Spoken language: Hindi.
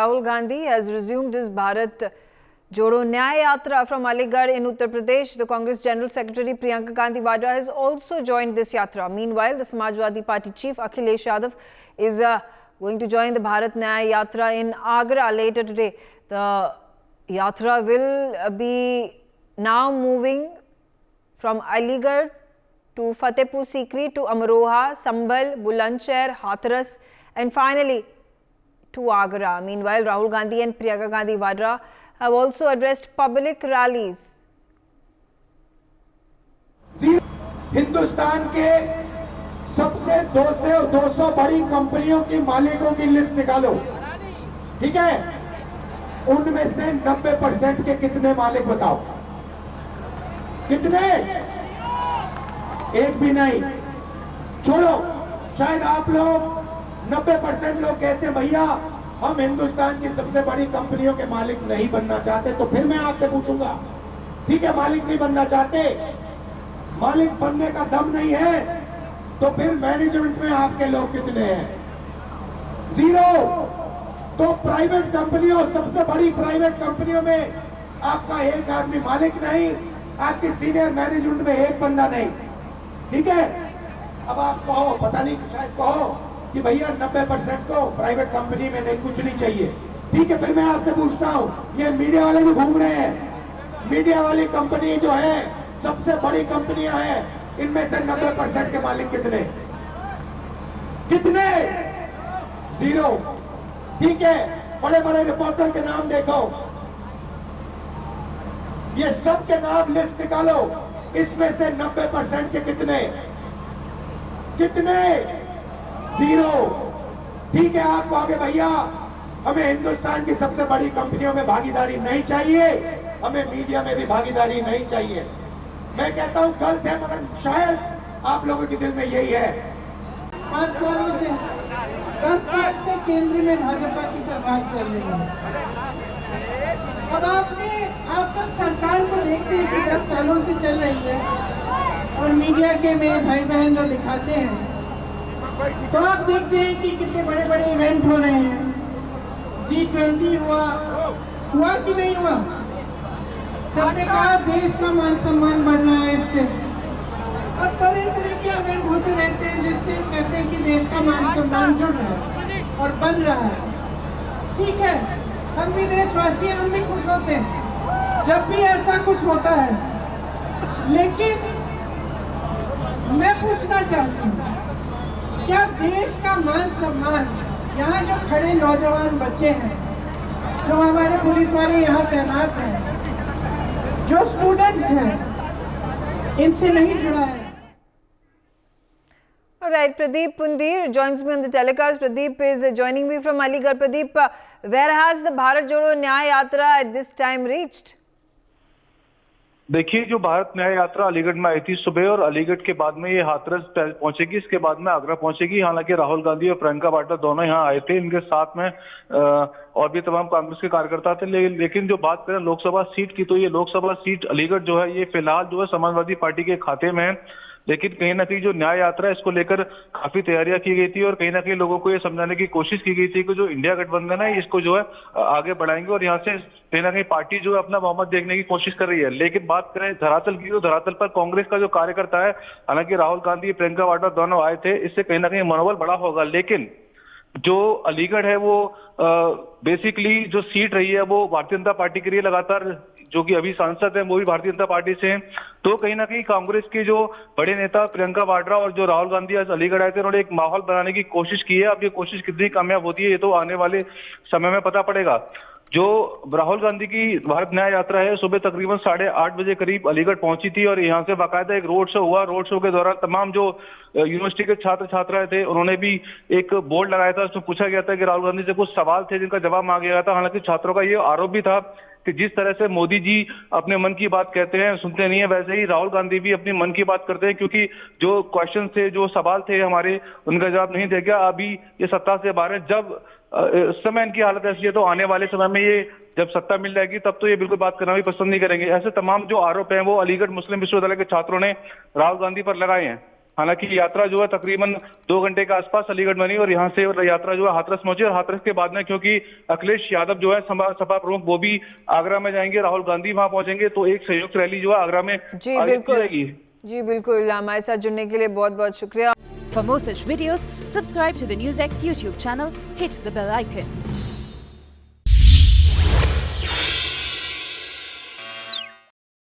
Rahul Gandhi has resumed his Bharat Jodo Nyaya Yatra from Aligarh in Uttar Pradesh. The Congress General Secretary Priyanka Gandhi Vadra has also joined this yatra. Meanwhile, the Samajwadi Party chief Akhilesh Yadav is going to join the Bharat Nyaya Yatra in Agra later today. The yatra will be now moving from Aligarh to Fatehpur Sikri to Amroha, Sambhal, Bulandshahr, Hathras and finally to Agra. Meanwhile, Rahul Gandhi and Priyanka Gandhi Vadra have also addressed public rallies. Hindustan के सबसे 200 बड़ी कंपनियों की मालिकों की लिस्ट निकालो, ठीक है? उनमें से 90% के कितने मालिक बताओ? कितने? एक भी नहीं। छोड़ो, शायद आप लोग 90% लोग कहते हैं भैया हम हिंदुस्तान की सबसे बड़ी कंपनियों के मालिक नहीं बनना चाहते, तो फिर मैं आपसे पूछूंगा, ठीक है मालिक नहीं बनना चाहते, मालिक बनने का दम नहीं है, तो फिर मैनेजमेंट में आपके लोग कितने हैं? 0। तो प्राइवेट कंपनियों, सबसे बड़ी प्राइवेट कंपनियों में आपका एक आदमी मालिक नहीं, आपके सीनियर मैनेजमेंट में एक बंदा नहीं, ठीक है? अब आप कहो, पता नहीं शायद कहो कि भैया 90% को प्राइवेट कंपनी में नहीं, कुछ नहीं चाहिए, ठीक है? फिर मैं आपसे पूछता हूं, ये मीडिया वाले जो घूम रहे हैं, मीडिया वाली कंपनी जो है सबसे बड़ी कंपनियां हैं, इनमें से 90% के मालिक कितने? कितने? 0, ठीक है? बड़े बड़े रिपोर्टर के नाम देखो, ये सब के नाम लिस्ट निकालो, इसमें से 90% के कितने? कितने? 0, ठीक है? आप कहोगे भैया हमें हिंदुस्तान की सबसे बड़ी कंपनियों में भागीदारी नहीं चाहिए, हमें मीडिया में भी भागीदारी नहीं चाहिए। मैं कहता हूं गलत है, मगर शायद आप लोगों के दिल में यही है। 5 सालों से 10 साल से केंद्र में भाजपा की सरकार चल रही है। अब आप सब सरकार को देखते हैं कि 10 सालों से चल रही है और मीडिया के मेरे भाई बहन जो दिखाते हैं, तो आप देखते हैं कि कितने बड़े बड़े इवेंट हो रहे हैं। G20 हुआ कि नहीं हुआ? सबने कहा देश का मान सम्मान बढ़ रहा है इससे, और तरह तरह के इवेंट होते रहते हैं जिससे कहते हैं कि देश का मान सम्मान जुड़ रहा है और बन रहा है। ठीक है, हम भी देशवासी हैं, हम भी खुश होते हैं जब भी ऐसा कुछ होता है, लेकिन मैं पूछना चाहती हूँ, क्या देश का मान सम्मान, यहाँ जो खड़े नौजवान बच्चे हैं, जो हमारे पुलिस वाले यहाँ तैनात हैं, जो स्टूडेंट्स हैं, इनसे नहीं जुड़ा है? All right, Pradeep Pundir joins me on the telecast. Pradeep is joining me from Aligarh. Pradeep, where has the Bharat Jodo Nyaya Yatra at this time reached? देखिए, जो भारत न्याय यात्रा अलीगढ़ में आई थी सुबह, और अलीगढ़ के बाद में ये हाथरस पहुंचेगी, इसके बाद में आगरा पहुंचेगी। हालांकि राहुल गांधी और प्रियंका वाड्रा दोनों यहां आए थे, इनके साथ में और भी तमाम कांग्रेस के कार्यकर्ता थे। लेकिन जो बात करें लोकसभा सीट की, तो ये लोकसभा सीट अलीगढ़ जो है ये फिलहाल जो है समाजवादी पार्टी के खाते में है। लेकिन कहीं ना कहीं जो न्याय यात्रा है इसको लेकर काफी तैयारियां की गई थी, और कहीं ना कहीं लोगों को ये समझाने की कोशिश की गई थी कि जो इंडिया गठबंधन है इसको जो है आगे बढ़ाएंगे, और यहाँ से कहीं ना कहीं पार्टी जो है अपना बहुमत देखने की कोशिश कर रही है। लेकिन बात करें धरातल की, तो धरातल पर कांग्रेस का जो कार्यकर्ता है, हालांकि राहुल गांधी प्रियंका वाड्रा दोनों आए थे, इससे कहीं ना कहीं मनोबल बड़ा होगा। लेकिन जो अलीगढ़ है वो बेसिकली जो सीट रही है वो भारतीय जनता पार्टी के लिए लगातार, जो कि अभी सांसद है वो भी भारतीय जनता पार्टी से हैं, तो कहीं ना कहीं कांग्रेस के जो बड़े नेता प्रियंका वाड्रा और जो राहुल गांधी आज अलीगढ़ आए थे, उन्होंने एक माहौल बनाने की कोशिश की है। अब ये कोशिश कितनी कामयाब होती है ये तो आने वाले समय में पता पड़ेगा। जो राहुल गांधी की भारत न्याय यात्रा है सुबह तकरीबन 8:30 बजे करीब अलीगढ़ पहुंची थी, और यहाँ से बाकायदा एक रोड शो हुआ। रोड शो के दौरान तमाम जो यूनिवर्सिटी के छात्र छात्राएं थे, उन्होंने भी एक बोर्ड लगाया था, उसमें पूछा गया था कि राहुल गांधी से कुछ सवाल थे जिनका जवाब मांगा गया था। हालांकि छात्रों का ये आरोप भी था कि जिस तरह से मोदी जी अपने मन की बात कहते हैं, सुनते नहीं है, वैसे ही राहुल गांधी भी अपनी मन की बात करते हैं, क्योंकि जो क्वेश्चन थे, जो सवाल थे हमारे, उनका जवाब नहीं दे गया। अभी ये सत्ता से बाहर है, जब इस समय इनकी हालत ऐसी है, तो आने वाले समय में ये जब सत्ता मिल जाएगी तब तो ये बिल्कुल बात करना भी पसंद नहीं करेंगे। ऐसे तमाम जो आरोप हैं वो अलीगढ़ मुस्लिम विश्वविद्यालय के छात्रों ने राहुल गांधी पर लगाए हैं। हालांकि यात्रा जो है तकरीबन 2 घंटे के आसपास अलीगढ़ बनी और यहाँ से यात्रा जो है हाथरस पहुंची और हाथरस के बाद में क्योंकि अखिलेश यादव जो है सपा प्रमुख वो भी आगरा में जाएंगे, राहुल गांधी वहां पहुंचेंगे, तो एक संयुक्त रैली जो है आगरा में जी आयोजित की बिल्कुल जाएगी। जी बिल्कुल, हमारे साथ जुड़ने के लिए बहुत बहुत शुक्रिया। For more such videos, subscribe to the NewsX YouTube channel, hit the bell icon.